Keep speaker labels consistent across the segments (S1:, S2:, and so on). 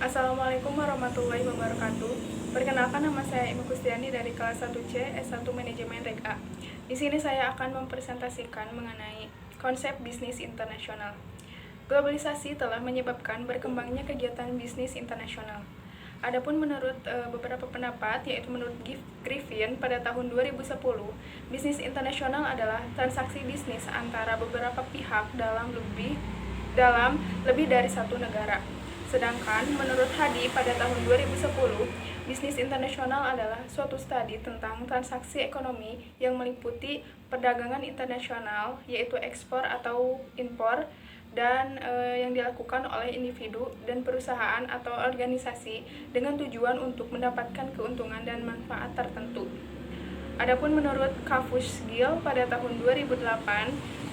S1: Assalamualaikum warahmatullahi wabarakatuh. Perkenalkan, nama saya Imi Kustiani dari kelas 1C S1 Manajemen Reg A. Di sini saya akan mempresentasikan mengenai konsep bisnis internasional. Globalisasi telah menyebabkan berkembangnya kegiatan bisnis internasional. Adapun menurut beberapa pendapat, yaitu menurut Griffin pada tahun 2010, bisnis internasional adalah transaksi bisnis antara beberapa pihak dalam lebih dari satu negara. Sedangkan menurut Hadi pada tahun 2010, bisnis internasional adalah suatu studi tentang transaksi ekonomi yang meliputi perdagangan internasional, yaitu ekspor atau impor, dan yang dilakukan oleh individu dan perusahaan atau organisasi dengan tujuan untuk mendapatkan keuntungan dan manfaat tertentu. Adapun menurut Kavus Gill pada tahun 2008,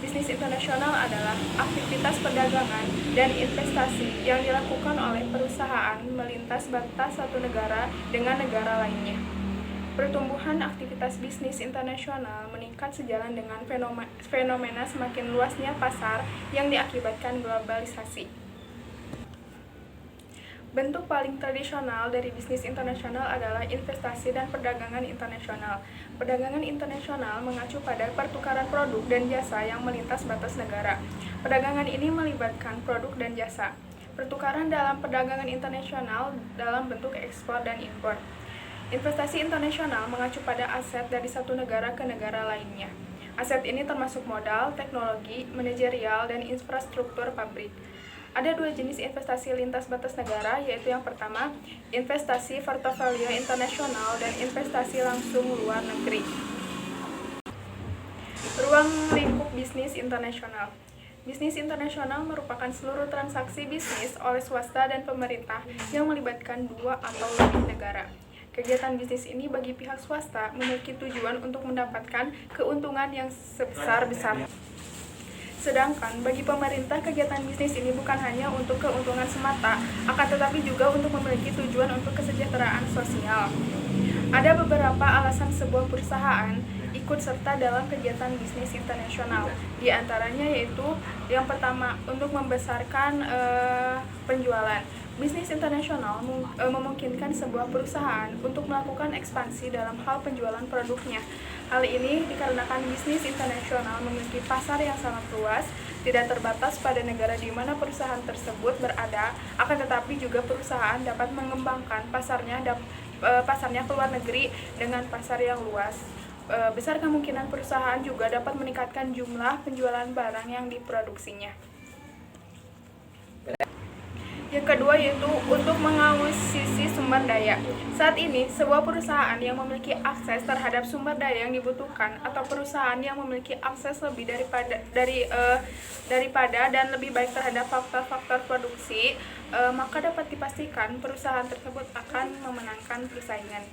S1: bisnis internasional adalah aktivitas perdagangan dan investasi yang dilakukan oleh perusahaan melintas batas satu negara dengan negara lainnya. Pertumbuhan aktivitas bisnis internasional meningkat sejalan dengan fenomena semakin luasnya pasar yang diakibatkan globalisasi. Bentuk paling tradisional dari bisnis internasional adalah investasi dan perdagangan internasional. Perdagangan internasional mengacu pada pertukaran produk dan jasa yang melintas batas negara. Perdagangan ini melibatkan produk dan jasa. Pertukaran dalam perdagangan internasional dalam bentuk ekspor dan impor. Investasi internasional mengacu pada aset dari satu negara ke negara lainnya. Aset ini termasuk modal, teknologi, manajerial, dan infrastruktur pabrik. Ada dua jenis investasi lintas batas negara, yaitu yang pertama, investasi portofolio internasional dan investasi langsung luar negeri. Ruang lingkup bisnis internasional. Bisnis internasional merupakan seluruh transaksi bisnis oleh swasta dan pemerintah yang melibatkan dua atau lebih negara. Kegiatan bisnis ini bagi pihak swasta memiliki tujuan untuk mendapatkan keuntungan yang sebesar-besarnya. Sedangkan bagi pemerintah, kegiatan bisnis ini bukan hanya untuk keuntungan semata, akan tetapi juga untuk memiliki tujuan untuk kesejahteraan sosial. Ada beberapa alasan sebuah perusahaan ikut serta dalam kegiatan bisnis internasional. Di antaranya yaitu yang pertama, untuk membesarkan penjualan. Bisnis internasional memungkinkan sebuah perusahaan untuk melakukan ekspansi dalam hal penjualan produknya. Hal ini dikarenakan bisnis internasional memiliki pasar yang sangat luas, tidak terbatas pada negara di mana perusahaan tersebut berada, akan tetapi juga perusahaan dapat mengembangkan pasarnya ke luar negeri dengan pasar yang luas. Besar kemungkinan perusahaan juga dapat meningkatkan jumlah penjualan barang yang diproduksinya. Yang kedua yaitu untuk mengakuisisi sumber daya. Saat ini, sebuah perusahaan yang memiliki akses terhadap sumber daya yang dibutuhkan atau perusahaan yang memiliki akses lebih daripada dan lebih baik terhadap faktor-faktor produksi, maka dapat dipastikan perusahaan tersebut akan memenangkan persaingan.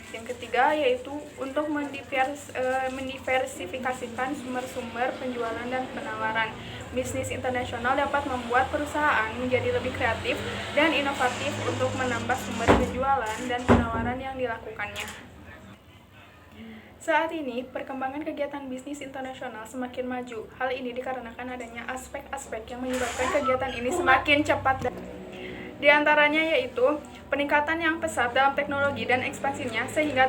S1: Yang ketiga yaitu untuk mendiversifikasikan sumber-sumber penjualan dan penawaran. Bisnis internasional dapat membuat perusahaan menjadi lebih kreatif dan inovatif untuk menambah sumber penjualan dan penawaran yang dilakukannya. Saat ini, perkembangan kegiatan bisnis internasional semakin maju. Hal ini dikarenakan adanya aspek-aspek yang menyebabkan kegiatan ini semakin cepat. Di antaranya yaitu peningkatan yang pesat dalam teknologi dan ekspansinya sehingga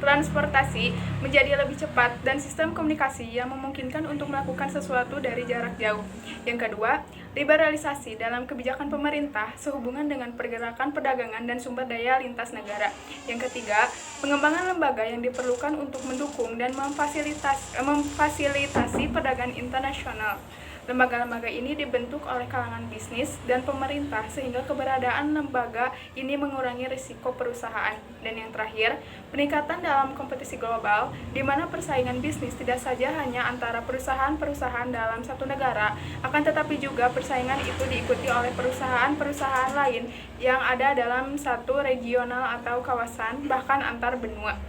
S1: transportasi menjadi lebih cepat dan sistem komunikasi yang memungkinkan untuk melakukan sesuatu dari jarak jauh. Yang kedua, liberalisasi dalam kebijakan pemerintah sehubungan dengan pergerakan perdagangan dan sumber daya lintas negara. Yang ketiga, pengembangan lembaga yang diperlukan untuk mendukung dan memfasilitasi perdagangan internasional. Lembaga-lembaga ini dibentuk oleh kalangan bisnis dan pemerintah sehingga keberadaan lembaga ini mengurangi risiko perusahaan. Dan yang terakhir, peningkatan dalam kompetisi global, di mana persaingan bisnis tidak saja hanya antara perusahaan-perusahaan dalam satu negara, akan tetapi juga persaingan itu diikuti oleh perusahaan-perusahaan lain yang ada dalam satu regional atau kawasan, bahkan antar benua.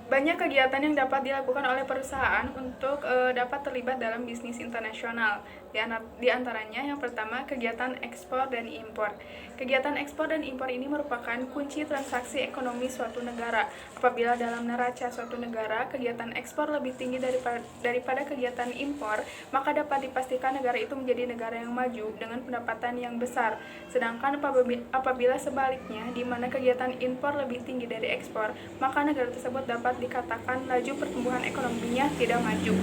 S1: Banyak kegiatan yang dapat dilakukan oleh perusahaan untuk dapat terlibat dalam bisnis internasional. Di Di antaranya yang pertama, kegiatan ekspor dan impor. Kegiatan ekspor dan impor ini merupakan kunci transaksi ekonomi suatu negara. Apabila dalam neraca suatu negara, kegiatan ekspor lebih tinggi daripada kegiatan impor, maka dapat dipastikan negara itu menjadi negara yang maju dengan pendapatan yang besar. Sedangkan apabila sebaliknya, di mana kegiatan impor lebih tinggi dari ekspor, maka negara tersebut dapat dikatakan laju pertumbuhan ekonominya tidak maju.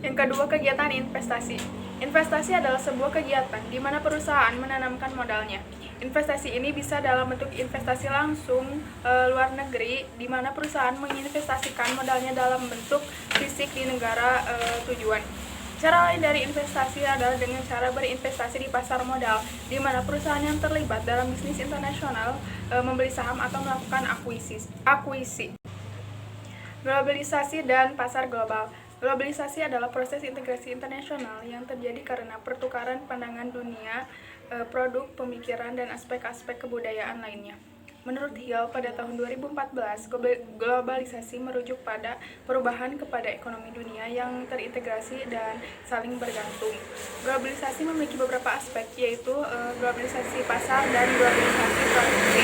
S1: Yang kedua, kegiatan investasi. Investasi adalah sebuah kegiatan di mana perusahaan menanamkan modalnya. Investasi ini bisa dalam bentuk investasi langsung luar negeri, di mana perusahaan menginvestasikan modalnya dalam bentuk fisik di negara tujuan. Cara lain dari investasi adalah dengan cara berinvestasi di pasar modal, di mana perusahaan yang terlibat dalam bisnis internasional membeli saham atau melakukan akuisisi. Globalisasi dan pasar global. Globalisasi adalah proses integrasi internasional yang terjadi karena pertukaran pandangan dunia, produk, pemikiran, dan aspek-aspek kebudayaan lainnya. Menurut Hill, pada tahun 2014, globalisasi merujuk pada perubahan kepada ekonomi dunia yang terintegrasi dan saling bergantung. Globalisasi memiliki beberapa aspek, yaitu globalisasi pasar dan globalisasi produksi.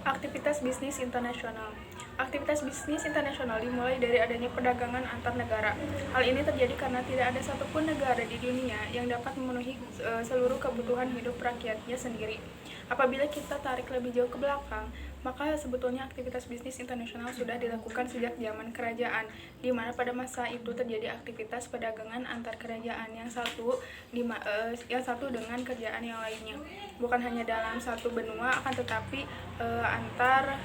S1: Aktivitas bisnis internasional. Aktivitas bisnis internasional dimulai dari adanya perdagangan antar negara. Hal ini terjadi karena tidak ada satupun negara di dunia yang dapat memenuhi seluruh kebutuhan hidup rakyatnya sendiri. Apabila kita tarik lebih jauh ke belakang, maka sebetulnya aktivitas bisnis internasional sudah dilakukan sejak zaman kerajaan, di mana pada masa itu terjadi aktivitas perdagangan antar kerajaan yang satu dengan kerajaan yang lainnya. Bukan hanya dalam satu benua, akan tetapi antar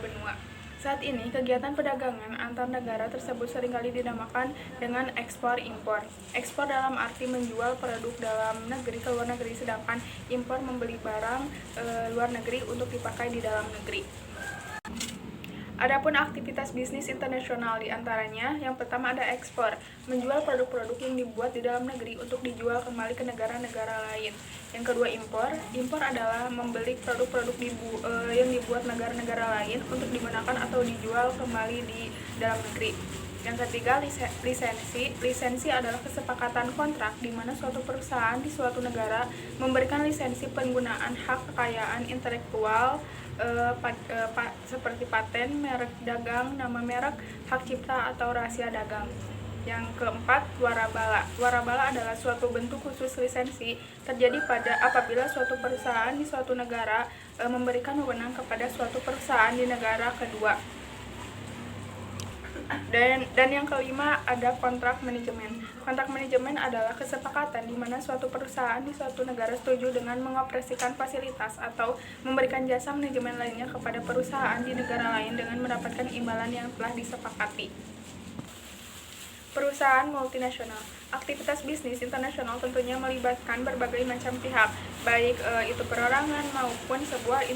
S1: benua. Saat ini, kegiatan perdagangan antar negara tersebut seringkali dinamakan dengan ekspor-impor. Ekspor dalam arti menjual produk dalam negeri ke luar negeri, sedangkan impor membeli barang luar negeri untuk dipakai di dalam negeri. Adapun aktivitas bisnis internasional diantaranya, yang pertama ada ekspor, menjual produk-produk yang dibuat di dalam negeri untuk dijual kembali ke negara-negara lain. Yang kedua impor adalah membeli produk-produk yang dibuat negara-negara lain untuk digunakan atau dijual kembali di dalam negeri. Yang ketiga, lisensi adalah kesepakatan kontrak di mana suatu perusahaan di suatu negara memberikan lisensi penggunaan hak kekayaan intelektual seperti paten, merek dagang, nama merek, hak cipta atau rahasia dagang. Yang keempat, warabala. Warabala adalah suatu bentuk khusus lisensi terjadi apabila suatu perusahaan di suatu negara memberikan wewenang kepada suatu perusahaan di negara kedua. Dan yang kelima ada kontrak manajemen. Kontrak manajemen adalah kesepakatan di mana suatu perusahaan di suatu negara setuju dengan mengoperasikan fasilitas atau memberikan jasa manajemen lainnya kepada perusahaan di negara lain dengan mendapatkan imbalan yang telah disepakati. Perusahaan multinasional. Aktivitas bisnis internasional tentunya melibatkan berbagai macam pihak, baik itu perorangan maupun sebuah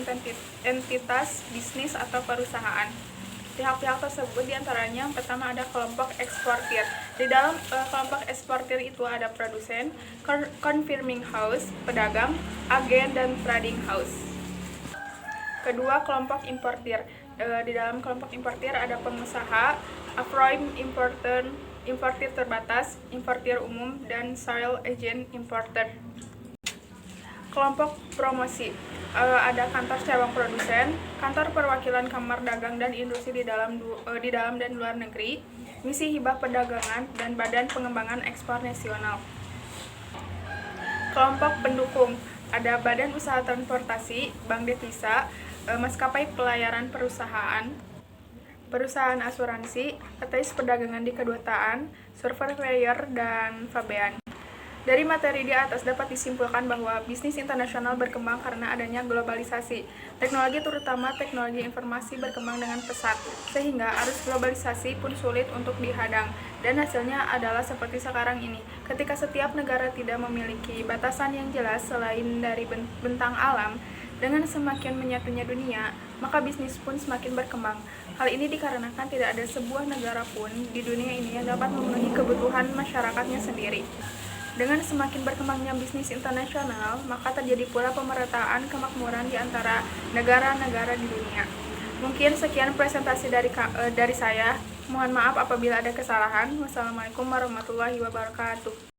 S1: entitas bisnis atau perusahaan. Pihak-pihak tersebut diantaranya yang pertama ada kelompok eksportir. Di dalam kelompok eksportir itu ada produsen, confirming house, pedagang, agen, dan trading house. Kedua, kelompok importir. Di dalam kelompok importir ada pengusaha, upstream importir terbatas, importir umum, dan sale agent importer. Kelompok promosi. Ada kantor cabang produsen, kantor perwakilan kamar dagang dan industri di dalam dan luar negeri, misi hibah perdagangan, dan badan pengembangan ekspor nasional. Kelompok pendukung. Ada badan usaha transportasi, bank devisa, maskapai pelayaran perusahaan, perusahaan asuransi, atas perdagangan di kedutaan, surveyor, dan fabean. Dari materi di atas dapat disimpulkan bahwa bisnis internasional berkembang karena adanya globalisasi. Teknologi terutama teknologi informasi berkembang dengan pesat, sehingga arus globalisasi pun sulit untuk dihadang. Dan hasilnya adalah seperti sekarang ini, ketika setiap negara tidak memiliki batasan yang jelas selain dari bentang alam. Dengan semakin menyatunya dunia, maka bisnis pun semakin berkembang. Hal ini dikarenakan tidak ada sebuah negara pun di dunia ini yang dapat memenuhi kebutuhan masyarakatnya sendiri. Dengan semakin berkembangnya bisnis internasional, maka terjadi pula pemerataan kemakmuran di antara negara-negara di dunia. Mungkin sekian presentasi dari saya. Mohon maaf apabila ada kesalahan. Wassalamualaikum warahmatullahi wabarakatuh.